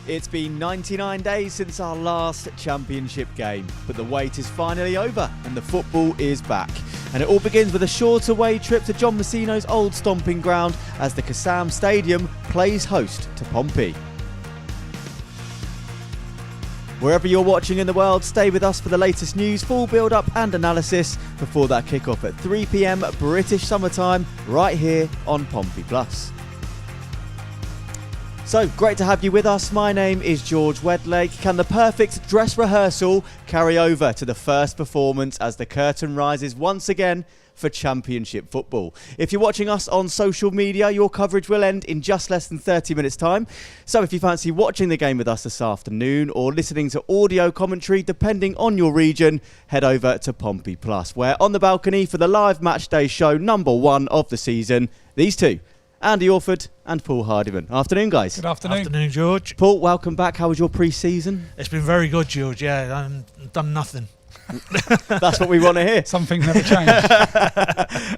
It's been 99 days since our last championship game, but the wait is finally over and the football is back. And it all begins with a short away trip to John Messino's old stomping ground as the Kassam Stadium plays host to Pompey. Wherever you're watching in the world, stay with us for the latest news, full build-up and analysis before that kick-off at 3 p.m. British summertime right here on Pompey Plus. So, great to have you with us. My name is George Wedlake. Can the perfect dress rehearsal carry over to the first performance as the curtain rises once again for Championship football? If you're watching us on social media, your coverage will end in just less than 30 minutes time. So if you fancy watching the game with us this afternoon or listening to audio commentary, depending on your region, head over to Pompey Plus, where on the balcony for the live match day show number 1 of the season, these two, Andy Orford and Paul Hardiman. Afternoon, guys. Good afternoon. Afternoon, George. Paul, welcome back. How was your pre-season? It's been very good, George. Yeah, I've done nothing. That's what we want to hear. Some things never change.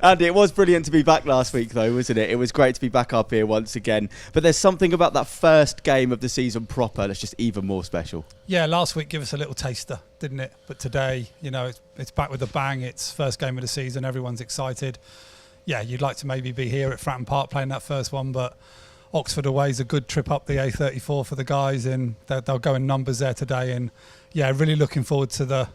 Andy, it was brilliant to be back last week, though, wasn't it? It was great to be back up here once again. But there's something about that first game of the season proper that's just even more special. Yeah, last week gave us a little taster, didn't it? But today, you know, it's back with a bang. It's first game of the season. Everyone's excited. Yeah, you'd like to maybe be here at Fratton Park playing that first one, but Oxford away is a good trip up the A34 for the guys, and they'll go in numbers there today. And yeah, really looking forward to the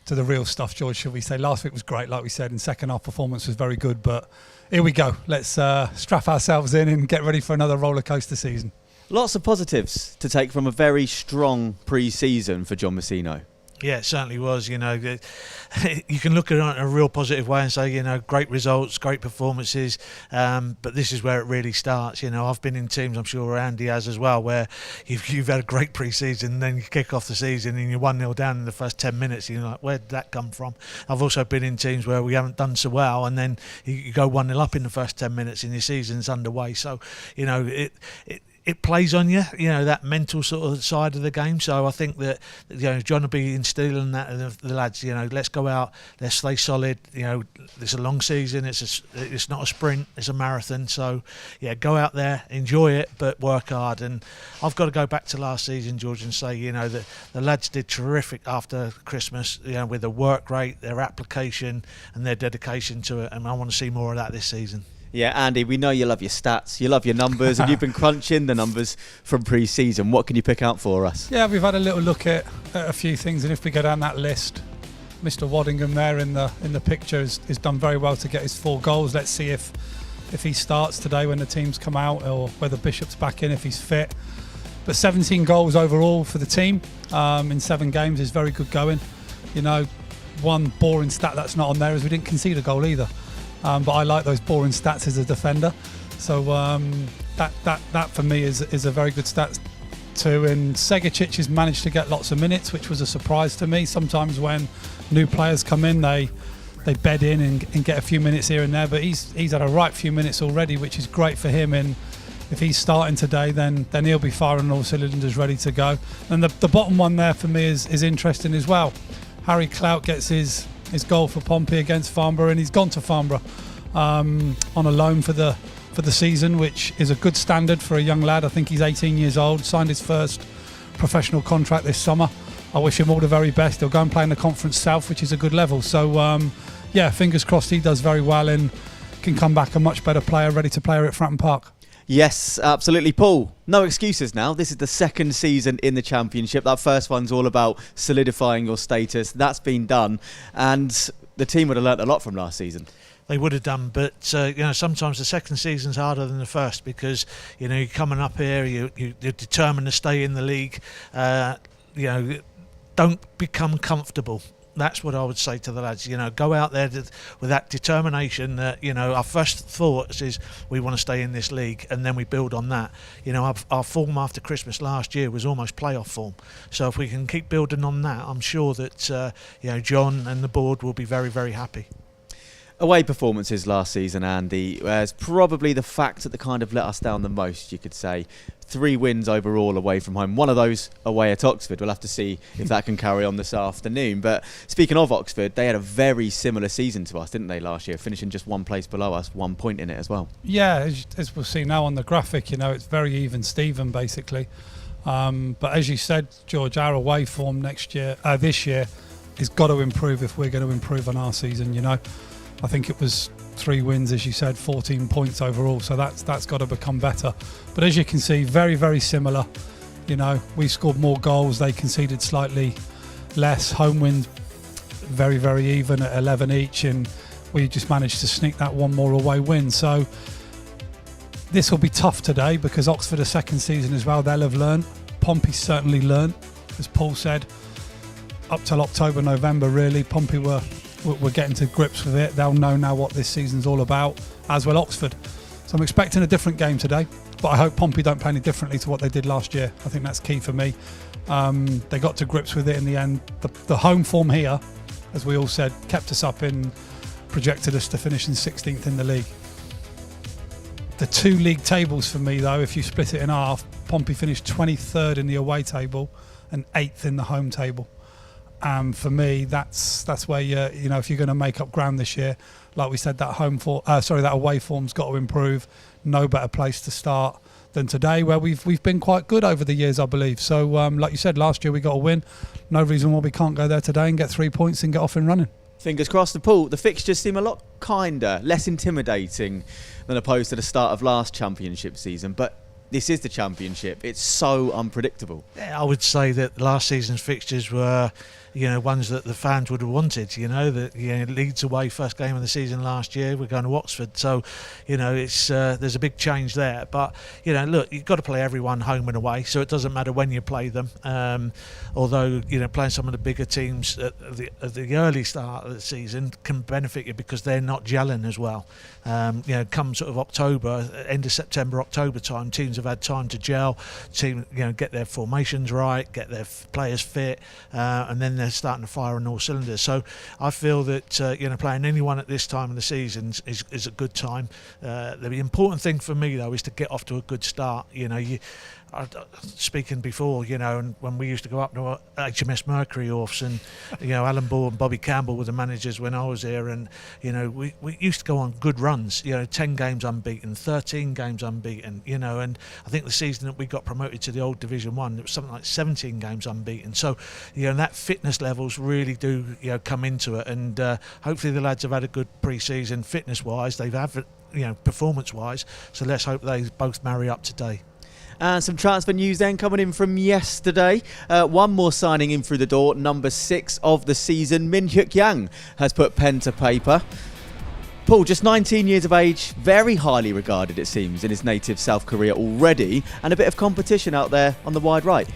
real stuff, George, should we say. Last week was great, like we said, and second half performance was very good, but here we go. Let's strap ourselves in and get ready for another roller coaster season. Lots of positives to take from a very strong pre-season for John Messino. Yeah, it certainly was. You know, you can look at it in a real positive way and say, you know, great results, great performances, but this is where it really starts. You know, I've been in teams, I'm sure Andy has as well, where you've had a great pre-season and then you kick off the season and you're 1-0 down in the first 10 minutes and you're like, where did that come from? I've also been in teams where we haven't done so well and then you go 1-0 up in the first 10 minutes and your season's underway. So, you know, it plays on you, you know, that mental sort of side of the game. So I think that, you know, John will be instilling that in the lads, you know, let's go out, let's stay solid. You know, it's a long season, it's not a sprint, it's a marathon. So, yeah, go out there, enjoy it, but work hard. And I've got to go back to last season, George, and say, you know, that the lads did terrific after Christmas, you know, with the work rate, their application and their dedication to it. And I want to see more of that this season. Yeah, Andy, we know you love your stats, you love your numbers, and you've been crunching the numbers from pre-season. What can you pick out for us? Yeah, we've had a little look at a few things, and if we go down that list, Mr. Waddingham there in the picture has done very well to get his 4 goals. Let's see if he starts today when the teams come out, or whether Bishop's back in if he's fit. But 17 goals overall for the team in 7 games is very good going. You know, one boring stat that's not on there is we didn't concede a goal either. But I like those boring stats as a defender. So that for me is a very good stat too. And Segicic has managed to get lots of minutes, which was a surprise to me. Sometimes when new players come in, they bed in and get a few minutes here and there. But he's had a right few minutes already, which is great for him. And if he's starting today, then he'll be firing all cylinders, ready to go. And the bottom one there for me is interesting as well. Harry Clout gets his goal for Pompey against Farnborough, and he's gone to Farnborough on a loan for the season, which is a good standard for a young lad. I think he's 18 years old, signed his first professional contract this summer. I wish him all the very best. He'll go and play in the Conference South, which is a good level. So yeah, fingers crossed he does very well and can come back a much better player, ready to play at Fratton Park. Yes, absolutely. Paul, no excuses now. This is the second season in the Championship. That first one's all about solidifying your status. That's been done. And the team would have learnt a lot from last season. They would have done, but you know, sometimes the second season's harder than the first because, you know, you're coming up here, you're determined to stay in the league. You know, don't become comfortable. That's what I would say to the lads. You know, go out there with that determination that, you know, our first thoughts is we want to stay in this league, and then we build on that. You know, our form after Christmas last year was almost playoff form. So if we can keep building on that, I'm sure that, you know, John and the board will be very, very happy. Away performances last season, Andy, is probably the factor that kind of let us down the most, you could say. 3 wins overall away from home. One of those away at Oxford. We'll have to see if that can carry on this afternoon. But speaking of Oxford, they had a very similar season to us, didn't they, last year? Finishing just 1 place below us, 1 point in it as well. Yeah, as we'll see now on the graphic, you know, it's very even Steven, basically. But as you said, George, our away form this year has got to improve if we're going to improve on our season. You know, I think it was 3 wins, as you said, 14 points overall. So that's got to become better. But as you can see, very, very similar. You know, we scored more goals. They conceded slightly less. Home wins very, very even at 11 each, and we just managed to sneak that one more away win. So this will be tough today because Oxford a second season as well. They'll have learned. Pompey certainly learned, as Paul said. Up till October, November, really, Pompey were getting to grips with it. They'll know now what this season's all about, as will Oxford. So I'm expecting a different game today, but I hope Pompey don't play any differently to what they did last year. I think that's key for me. They got to grips with it in the end. The home form here, as we all said, kept us up and projected us to finish in 16th in the league. The 2 league tables for me, though, if you split it in half, Pompey finished 23rd in the away table and 8th in the home table. For me, that's where you know, if you're going to make up ground this year, like we said, that away form's got to improve. No better place to start than today, where we've been quite good over the years, I believe. So, like you said, last year we got a win. No reason why we can't go there today and get 3 points and get off and running. Fingers crossed. Paul, the fixtures seem a lot kinder, less intimidating than opposed to the start of last championship season. But this is the championship. It's so unpredictable. Yeah, I would say that last season's fixtures were, you know, ones that the fans would have wanted. You know, that, you know, Leeds away, first game of the season last year. We're going to Oxford, so you know it's there's a big change there. But you know, look, you've got to play everyone home and away, so it doesn't matter when you play them. Although you know, playing some of the bigger teams at the early start of the season can benefit you because they're not gelling as well. You know, come sort of October, end of September, October time, teams have had time to gel, get their formations right, get their players fit, and then they're starting to fire on all cylinders. So I feel that you know, playing anyone at this time of the season is a good time. The important thing for me though is to get off to a good start. You know, speaking before, you know, and when we used to go up to HMS Mercury Orfs, and you know, Alan Ball and Bobby Campbell were the managers when I was here, and you know, we used to go on good runs, you know, 10 games unbeaten, 13 games unbeaten, you know, and I think the season that we got promoted to the old Division 1, it was something like 17 games unbeaten. So you know, that fitness levels really do, you know, come into it, and hopefully the lads have had a good pre-season fitness wise, they've had, you know, performance wise, so let's hope they both marry up today. And some transfer news then coming in from yesterday. One more signing in through the door, number 6 of the season. Min Hyuk Yang has put pen to paper. Paul, just 19 years of age, very highly regarded it seems in his native South Korea already, and a bit of competition out there on the wide right.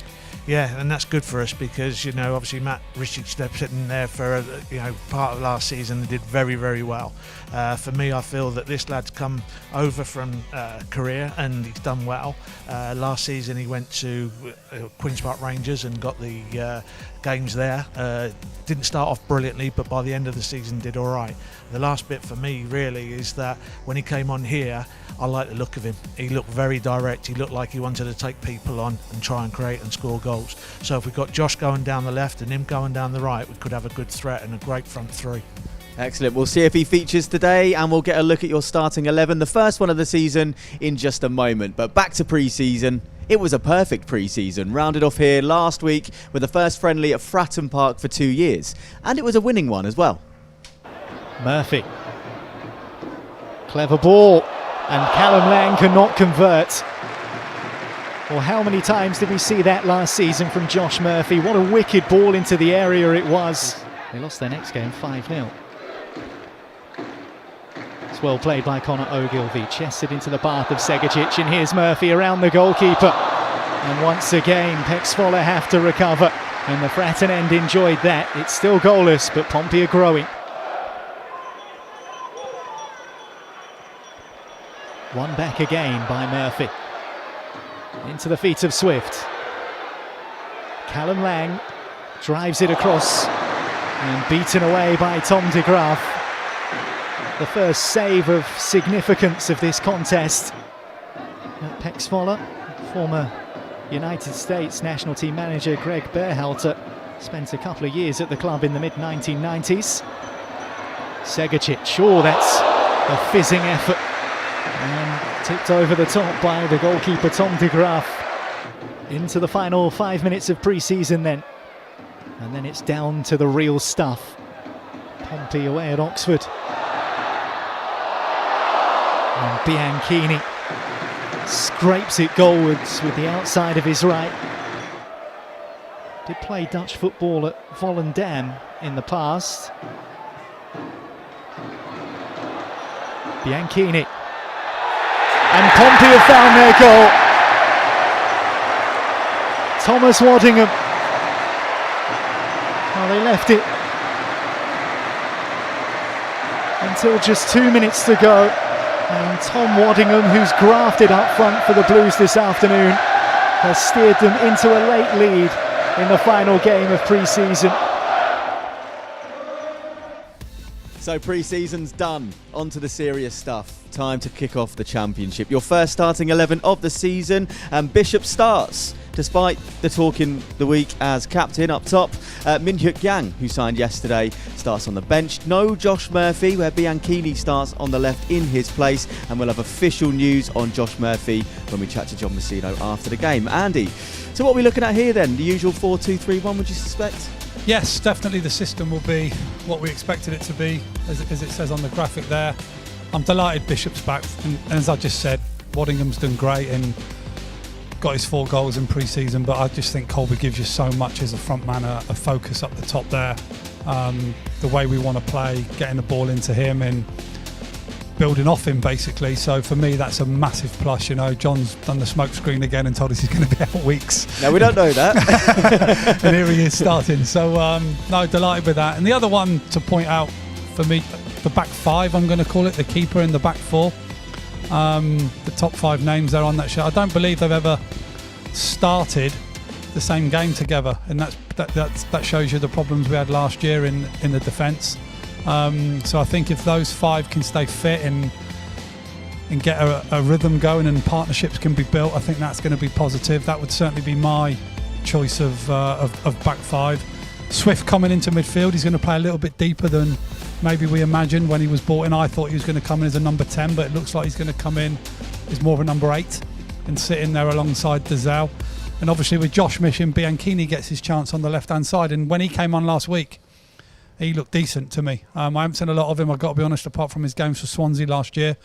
Yeah, and that's good for us because, you know, obviously Matt Richard stepped in there for, you know, part of last season and did very, very well. For me, I feel that this lad's come over from Korea and he's done well. Last season he went to Queen's Park Rangers and got the games there. Didn't start off brilliantly, but by the end of the season did all right. The last bit for me really is that when he came on here, I like the look of him. He looked very direct. He looked like he wanted to take people on and try and create and score goals. So if we've got Josh going down the left and him going down the right, we could have a good threat and a great front three. Excellent. We'll see if he features today, and we'll get a look at your starting 11, the first one of the season, in just a moment. But back to pre-season. It was a perfect pre-season, rounded off here last week with the first friendly at Fratton Park for 2 years. And it was a winning one as well. Murphy. Clever ball. And Callum Lang cannot convert. Well, how many times did we see that last season from Josh Murphy? What a wicked ball into the area it was. They lost their next game 5-0. It's well played by Conor Ogilvie, chested into the path of Segacic, and here's Murphy around the goalkeeper. And once again, Pexvoller have to recover, and the Fratton end enjoyed that. It's still goalless, but Pompey are growing. One back again by Murphy. Into the feet of Swift. Callum Lang drives it across and beaten away by Tom de Graaf. The first save of significance of this contest. Pexvoller, former United States national team manager Greg Berhalter, spent a couple of years at the club in the mid-1990s. Segacic, oh, that's a fizzing effort. And tipped over the top by the goalkeeper Tom de Graaf. Into the final 5 minutes of pre-season then. And then it's down to the real stuff. Pompey away at Oxford. And Bianchini scrapes it goalwards with the outside of his right. Did play Dutch football at Volendam in the past. Bianchini. And Pompey have found their goal. Thomas Waddingham. Well, they left it until just 2 minutes to go. And Tom Waddingham, who's grafted up front for the Blues this afternoon, has steered them into a late lead in the final game of pre-season. So pre-season's done, on to the serious stuff. Time to kick off the championship. Your first starting 11 of the season, and Bishop starts, despite the talk in the week as captain up top. Min Hyuk Yang, who signed yesterday, starts on the bench. No Josh Murphy, where Bianchini starts on the left in his place, and we'll have official news on Josh Murphy when we chat to John Messino after the game. Andy, so what are we looking at here then? The usual 4-2-3-1, would you suspect? Yes, definitely the system will be what we expected it to be, as it says on the graphic there. I'm delighted Bishop's back, and as I just said, Waddingham's done great and got his 4 goals in pre-season, but I just think Colby gives you so much as a front man, a focus up the top there. The way we want to play, getting the ball into him and building off him basically. So for me, that's a massive plus. You know, John's done the smoke screen again and told us he's going to be out weeks. No, we don't know that. And here he is starting. So no, delighted with that. And the other one to point out for me, the back 5, I'm going to call it, the keeper and the back 4. The top 5 names there on that show. I don't believe they've ever started the same game together, and that shows you the problems we had last year in the defence. So I think if those 5 can stay fit and get a rhythm going and partnerships can be built, I think that's going to be positive. That would certainly be my choice of back 5. Swift coming into midfield, he's going to play a little bit deeper than maybe we imagined when he was brought in. I thought he was going to come in as a number 10, but it looks like he's going to come in as more of a number 8 and sit in there alongside Dazal. And obviously with Josh missing, Bianchini gets his chance on the left-hand side. And when he came on last week, he looked decent to me. I haven't seen a lot of him, I've got to be honest, apart from his games for Swansea last year.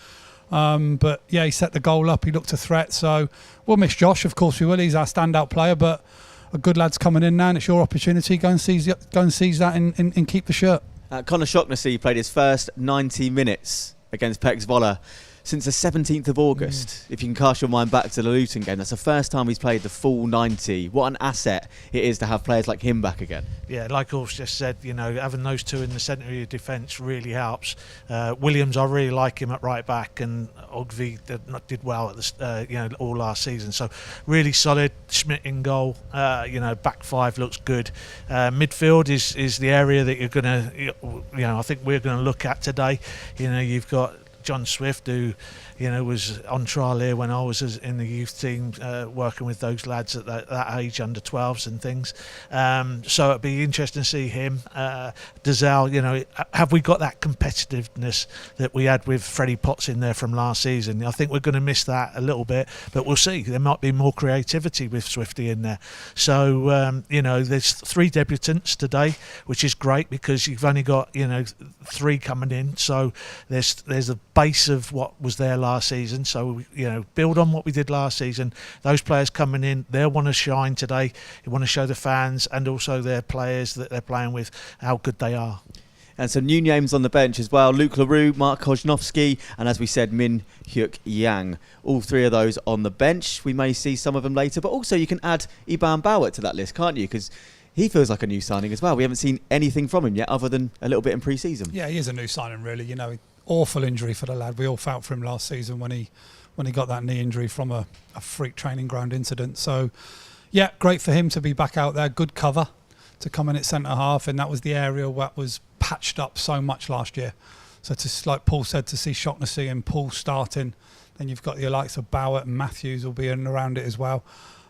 But yeah, he set the goal up, he looked a threat. So we'll miss Josh, of course we will. He's our standout player, but a good lad's coming in now and it's your opportunity. Go and seize that and keep the shirt. Conor Shaughnessy played his first 90 minutes against Pex Voller since the 17th of August. If you can cast your mind back to the Luton game, that's the first time he's played the full 90. What an asset it is to have players like him back again. Yeah, like Ulf just said, you know, having those 2 in the centre of your defence really helps. Williams, I really like him at right back, and Ogvi did well at the all last season. So really solid. Schmidt in goal. Back 5 looks good. Midfield is the area that you're going to, I think we're going to look at today. You know, you've got John Swift, who was on trial here when I was in the youth team, working with those lads at that age, under 12s and things. So it'd be interesting to see him. Dazal, have we got that competitiveness that we had with Freddie Potts in there from last season? I think we're going to miss that a little bit, but we'll see. There might be more creativity with Swifty in there. So, there's 3 debutants today, which is great because you've only got, 3 coming in. So there's a base of what was there last season, so build on what we did last season. Those players coming in, they'll want to shine today. They want to show the fans and also their players that they're playing with how good they are. And some new names on the bench as well. Luke LaRue, Mark Kojnowski, and as we said, Min Hyuk Yang. All 3 of those on the bench. We may see some of them later, but also you can add Iban Bowett to that list, can't you? Because he feels like a new signing as well. We haven't seen anything from him yet other than a little bit in pre-season. Yeah, he is a new signing really. Awful injury for the lad. We all felt for him last season when he got that knee injury from a freak training ground incident. So yeah, great for him to be back out there. Good cover to come in at centre half, and that was the area that was patched up so much last year. So like Paul said, to see Shaughnessy and Paul starting, then you've got the likes of Bowett and Matthews will be in around it as well.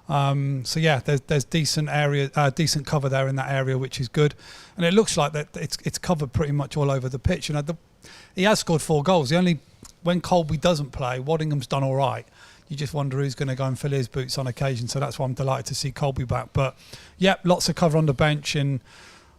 So yeah, there's decent cover there in that area, which is good, and it looks like that it's covered pretty much all over the pitch. He has scored 4 goals. When Colby doesn't play, Waddingham's done all right. you just wonder who's going to go and fill his boots on occasion. So that's why I'm delighted to see Colby back. But yeah, lots of cover on the bench, and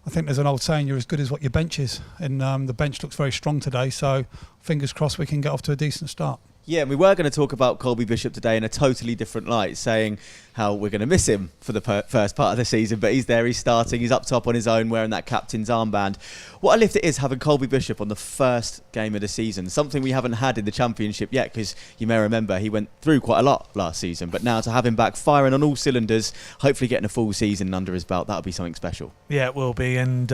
I think there's an old saying, you're as good as what your bench is, and the bench looks very strong today, so fingers crossed we can get off to a decent start. Yeah, and we were going to talk about Colby Bishop today in a totally different light, saying how we're going to miss him for the first part of the season, but he's there, he's starting, he's up top on his own wearing that captain's armband. What a lift it is having Colby Bishop on the first game of the season, something we haven't had in the Championship yet, because you may remember he went through quite a lot last season, but now to have him back firing on all cylinders, hopefully getting a full season under his belt, that'll be something special. Yeah, it will be, and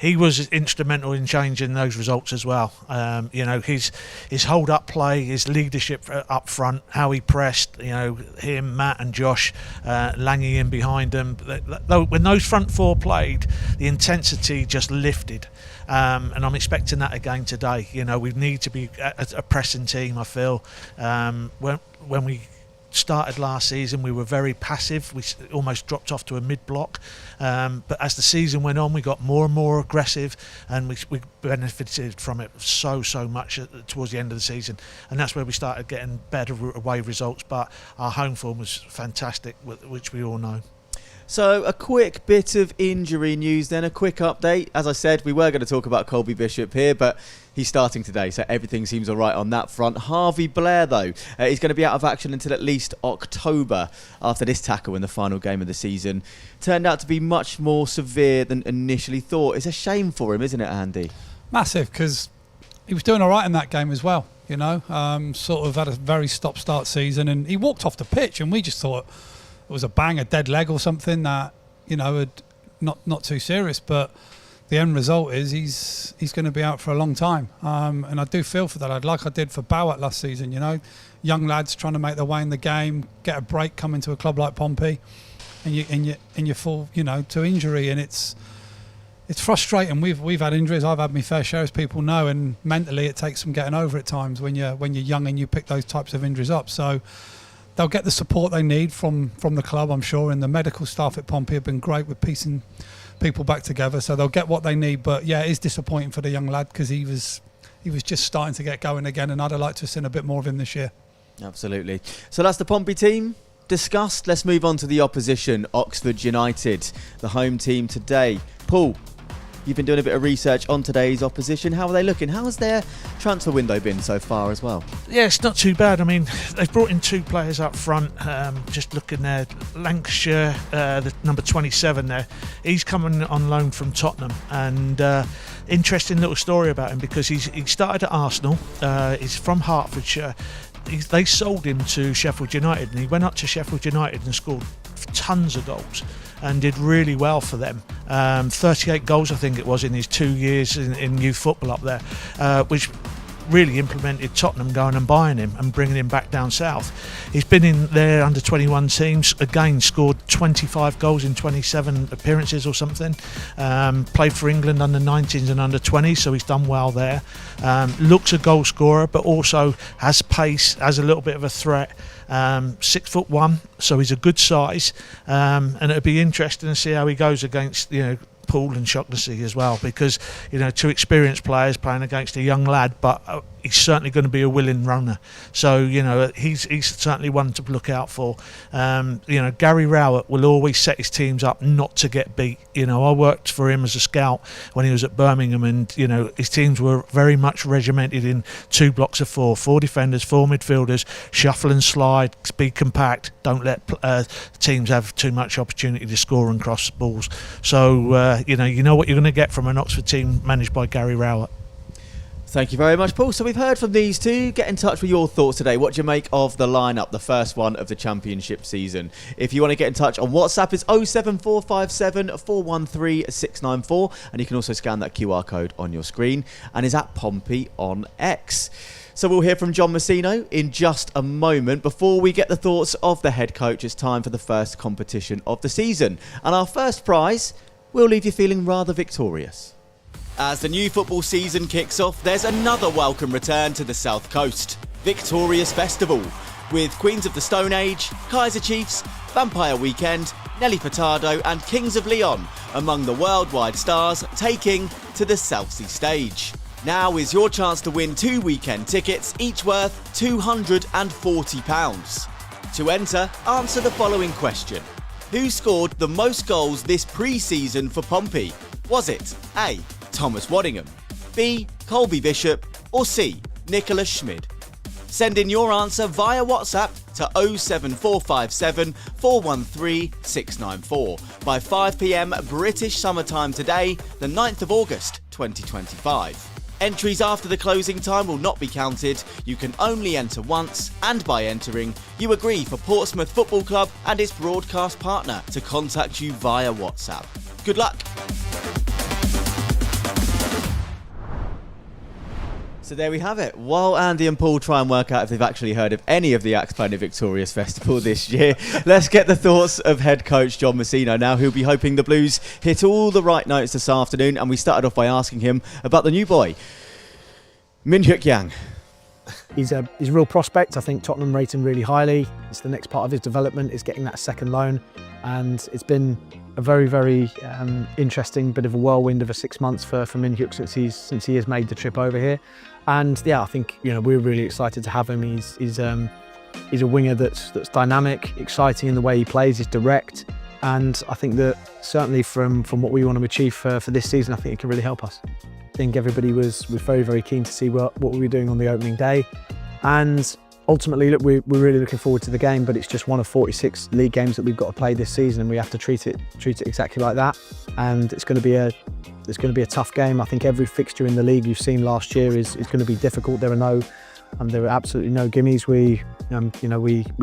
he was instrumental in changing those results as well. His hold-up play, his leadership up front, how he pressed, him, Matt and Josh, Langy in behind them. When those front four played, the intensity just lifted, and I'm expecting that again today. We need to be a pressing team, I feel. When we started last season, we were very passive. We almost dropped off to a mid-block, but as the season went on, we got more and more aggressive, and we benefited from it so much towards the end of the season, and that's where we started getting better away results. But our home form was fantastic, which we all know. So a quick bit of injury news then, a quick update. As I said, we were going to talk about Colby Bishop here, but he's starting today, so everything seems all right on that front. Harvey Blair, though, he's going to be out of action until at least October after this tackle in the final game of the season. Turned out to be much more severe than initially thought. It's a shame for him, isn't it, Andy? Massive, because he was doing all right in that game as well, sort of had a very stop-start season, and he walked off the pitch, and we just thought it was a dead leg or something that, had not too serious, but the end result is he's going to be out for a long time, and I do feel for that lad, like I did for Bowat last season. Young lads trying to make their way in the game, get a break, come into a club like Pompey, and you fall to injury, and it's frustrating. We've had injuries. I've had my fair share, as people know, and mentally it takes some getting over at times when you're young and you pick those types of injuries up. So they'll get the support they need from the club, I'm sure, and the medical staff at Pompey have been great with piecing people back together, so they'll get what they need. But yeah, it is disappointing for the young lad, because he was just starting to get going again, and I'd have liked to have seen a bit more of him this year. Absolutely. So that's the Pompey team discussed. Let's move on to the opposition, Oxford United, the home team today. Paul, you've been doing a bit of research on today's opposition. How are they looking? How has their transfer window been so far as well? Yeah, it's not too bad. I mean, they've brought in two players up front. Just looking there, Lancashire, the number 27 there, he's coming on loan from Tottenham, and interesting little story about him, because he started at Arsenal. He's from Hertfordshire. They sold him to Sheffield United, and he went up to Sheffield United and scored tons of goals and did really well for them. 38 goals, I think it was, in his 2 years in youth football up there, which really implemented Tottenham going and buying him and bringing him back down south. He's been in their under 21 teams, again scored 25 goals in 27 appearances or something. Played for England under 19s and under 20s, so he's done well there. Looks a goal scorer, but also has pace, has a little bit of a threat. 6'1", so he's a good size, and it'll be interesting to see how he goes against Poole and Shaughnessy as well, because two experienced players playing against a young lad, but he's certainly going to be a willing runner, so he's certainly one to look out for. Gary Rowett will always set his teams up not to get beat. I worked for him as a scout when he was at Birmingham, and his teams were very much regimented in 2 blocks of 4 defenders, 4 midfielders, shuffle and slide, be compact, don't let teams have too much opportunity to score and cross balls. So you know what you're going to get from an Oxford team managed by Gary Rowett. Thank you very much, Paul. So we've heard from these two. Get in touch with your thoughts today. What do you make of the lineup, the first one of the Championship season? If you want to get in touch on WhatsApp, it's 07457 413 694, and you can also scan that QR code on your screen, and is at Pompey on X. So we'll hear from John Messino in just a moment. Before we get the thoughts of the head coach, it's time for the first competition of the season, and our first prize will leave you feeling rather victorious. As the new football season kicks off, there's another welcome return to the South Coast. Victorious Festival, with Queens of the Stone Age, Kaiser Chiefs, Vampire Weekend, Nelly Furtado and Kings of Leon among the worldwide stars taking to the South Sea stage. Now is your chance to win 2 weekend tickets, each worth £240. To enter, answer the following question. Who scored the most goals this pre-season for Pompey? Was it A. Thomas Waddingham, B. Colby Bishop, or C. Nicholas Schmid? Send in your answer via WhatsApp to 07457 413 694 by 5 p.m. British summertime today, the 9th of August 2025. Entries after the closing time will not be counted. You can only enter once, and by entering, you agree for Portsmouth Football Club and its broadcast partner to contact you via WhatsApp. Good luck! So there we have it. While Andy and Paul try and work out if they've actually heard of any of the acts playing at Victorious Festival this year, let's get the thoughts of head coach John Messino now, who'll be hoping the Blues hit all the right notes this afternoon. And we started off by asking him about the new boy, Min Hyuk Yang. He's a real prospect. I think Tottenham rate him really highly. It's the next part of his development is getting that second loan, and it's been a very, very interesting bit of a whirlwind of a 6 months for Min Hyuk since he has made the trip over here. And yeah, I think we're really excited to have him. He's a winger that's dynamic, exciting in the way he plays. He's direct, and I think that certainly from what we want to achieve for this season, I think it can really help us. I think everybody was very, very keen to see what we were doing on the opening day, and ultimately, look, we're really looking forward to the game. But it's just one of 46 league games that we've got to play this season, and we have to treat it exactly like that. And it's going to be a tough game. I think every fixture in the league you've seen last year is going to be difficult. There are absolutely no gimmies. We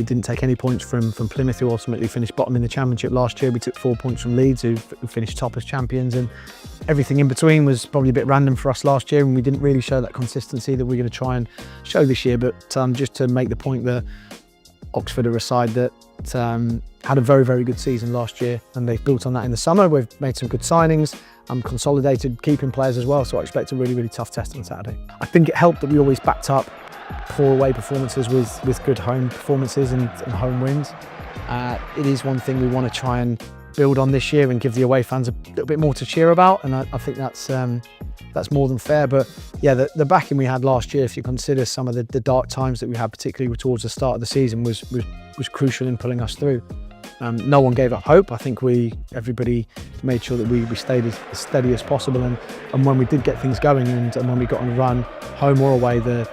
didn't take any points from Plymouth, who ultimately finished bottom in the Championship last year. We took 4 points from Leeds, who finished top as champions, and everything in between was probably a bit random for us last year, and we didn't really show that consistency that we're going to try and show this year. But just to make the point that Oxford are a side that had a very, very good season last year, and they've built on that in the summer. We've made some good signings, consolidated keeping players as well, so I expect a really, really tough test on Saturday. I think it helped that we always backed up poor away performances with good home performances and home wins. It is one thing we want to try and build on this year and give the away fans a little bit more to cheer about, and I think that's more than fair. But yeah, the backing we had last year, if you consider some of the dark times that we had, particularly towards the start of the season, was crucial in pulling us through. No one gave up hope. I think everybody made sure that we stayed as steady as possible, and when we did get things going and when we got on a run, home or away, the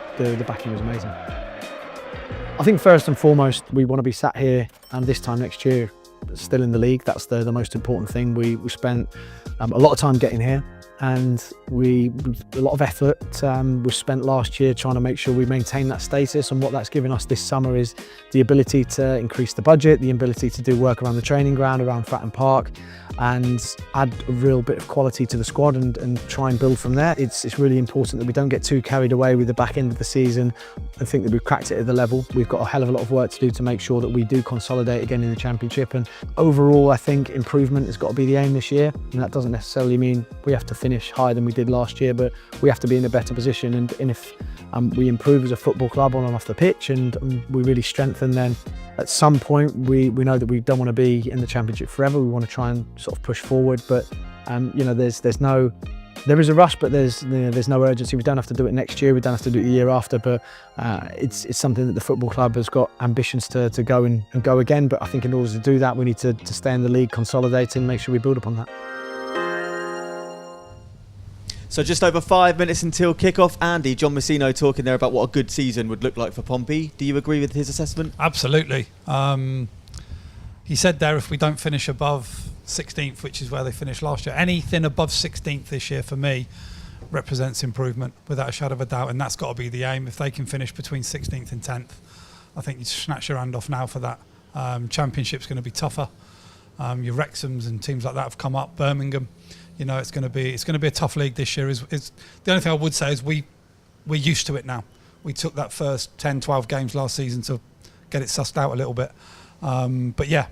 backing was amazing. I think first and foremost, we want to be sat here and this time next year still in the league. That's the most important thing. We spent a lot of time getting here, and a lot of effort was spent last year trying to make sure we maintain that status. And what that's given us this summer is the ability to increase the budget, the ability to do work around the training ground, around Fratton Park, and add a real bit of quality to the squad and try and build from there. It's really important that we don't get too carried away with the back end of the season and think that we've cracked it at the level. We've got a hell of a lot of work to do to make sure that we do consolidate again in the Championship. And overall, I think improvement has got to be the aim this year. And that doesn't necessarily mean we have to finish higher than we did last year, but we have to be in a better position. And if we improve as a football club on and off the pitch, and we really strengthen, then at some point we know that we don't want to be in the Championship forever. We want to try and sort of push forward, but there is a rush, but there's no urgency. We don't have to do it next year. We don't have to do it the year after. But it's something that the football club has got ambitions to go and go again. But I think in order to do that, we need to stay in the league, consolidate, and make sure we build upon that. So just over 5 minutes until kickoff. Andy, John Messino talking there about what a good season would look like for Pompey. Do you agree with his assessment? Absolutely. He said there, if we don't finish above 16th, which is where they finished last year, anything above 16th this year for me represents improvement without a shadow of a doubt, and that's got to be the aim. If they can finish between 16th and 10th, I think you snatch your hand off now for that. Championship's going to be tougher. Your Wrexhams and teams like that have come up. Birmingham, it's going to be a tough league this year. Is the only thing I would say is we're used to it now. We took that first 10, 12 games last season to get it sussed out a little bit. But yeah,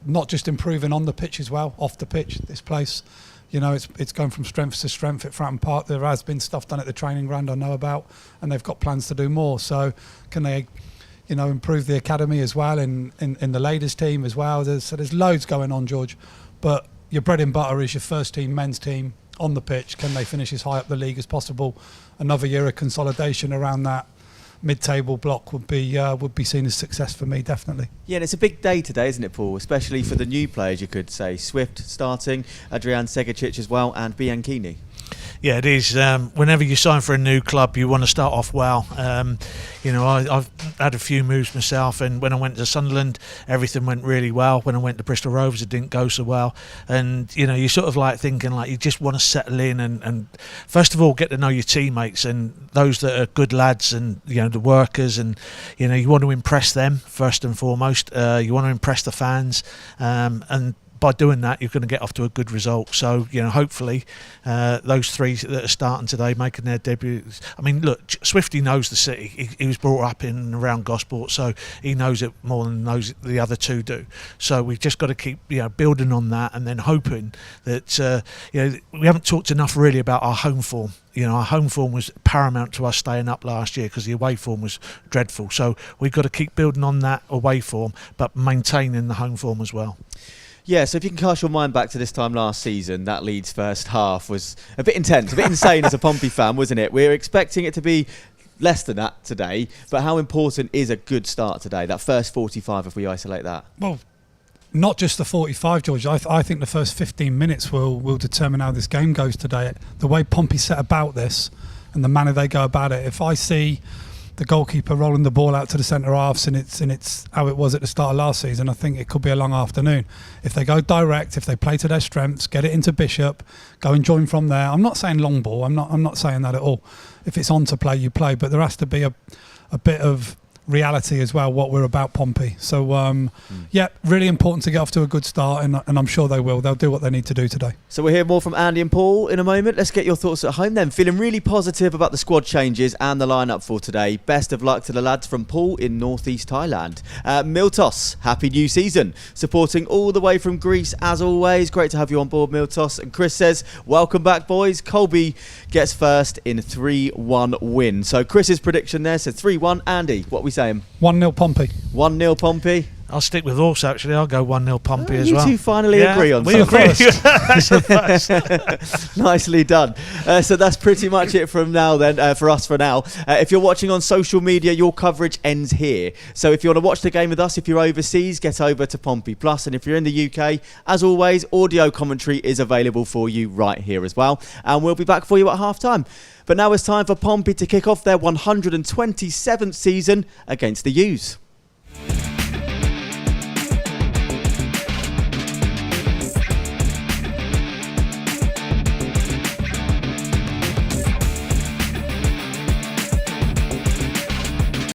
not just improving on the pitch as well, off the pitch. This place, it's going from strength to strength at Fratton Park. There has been stuff done at the training ground I know about, and they've got plans to do more. So can they, improve the academy as well in the ladies team as well? There's loads going on, George. But your bread and butter is your first team men's team on the pitch. Can they finish as high up the league as possible? Another year of consolidation around that mid-table block would be seen as success for me, definitely. Yeah, and it's a big day today, isn't it, Paul? Especially for the new players, you could say. Swift starting, Adrian Segicic as well, and Bianchini. Yeah, it is. Whenever you sign for a new club, you want to start off well. I've had a few moves myself, and when I went to Sunderland, everything went really well. When I went to Bristol Rovers, it didn't go so well. And you sort of like thinking like you just want to settle in and first of all get to know your teammates and those that are good lads and the workers, and you want to impress them first and foremost. You want to impress the fans, and by doing that, you're going to get off to a good result. So, hopefully, those three that are starting today, making their debuts. I mean, look, Swifty knows the city. He was brought up in and around Gosport, so he knows it more than the other two do. So we've just got to keep, building on that, and then hoping that, we haven't talked enough really about our home form. Our home form was paramount to us staying up last year because the away form was dreadful. So we've got to keep building on that away form, but maintaining the home form as well. Yeah, so if you can cast your mind back to this time last season, that Leeds first half was a bit intense, a bit insane as a Pompey fan, wasn't it? We were expecting it to be less than that today, but how important is a good start today, that first 45, if we isolate that? Well, not just the 45, George. I think the first 15 minutes will determine how this game goes today. The way Pompey set about this and the manner they go about it. If I see the goalkeeper rolling the ball out to the centre halves and it's how it was at the start of last season, I think it could be a long afternoon. If they go direct, if they play to their strengths, get it into Bishop, go and join from there. I'm not saying long ball. I'm not saying that at all. If it's on to play, you play. But there has to be a bit of reality as well, what we're about, Pompey. So yeah, really important to get off to a good start, and I'm sure they will. They'll do what they need to do today. So we'll hear more from Andy and Paul in a moment. Let's get your thoughts at home then. Feeling really positive about the squad changes and the lineup for today. Best of luck to the lads from Paul in northeast Thailand. Miltos, happy new season. Supporting all the way from Greece as always. Great to have you on board, Miltos. And Chris says, welcome back, boys. Colby gets first in 3-1 win. So Chris's prediction there says 3-1. Andy, what we saying? 1-0 Pompey. 1-0 Pompey. I'll stick with horse, actually. I'll go 1-0 Pompey as well. You two finally agree on we something. agree. That's the first. Nicely done. So that's pretty much it from now then, for us for now. If you're watching on social media, your coverage ends here. So if you want to watch the game with us, if you're overseas, get over to Pompey Plus. And if you're in the UK, as always, audio commentary is available for you right here as well. And we'll be back for you at half-time. But now it's time for Pompey to kick off their 127th season against the U's.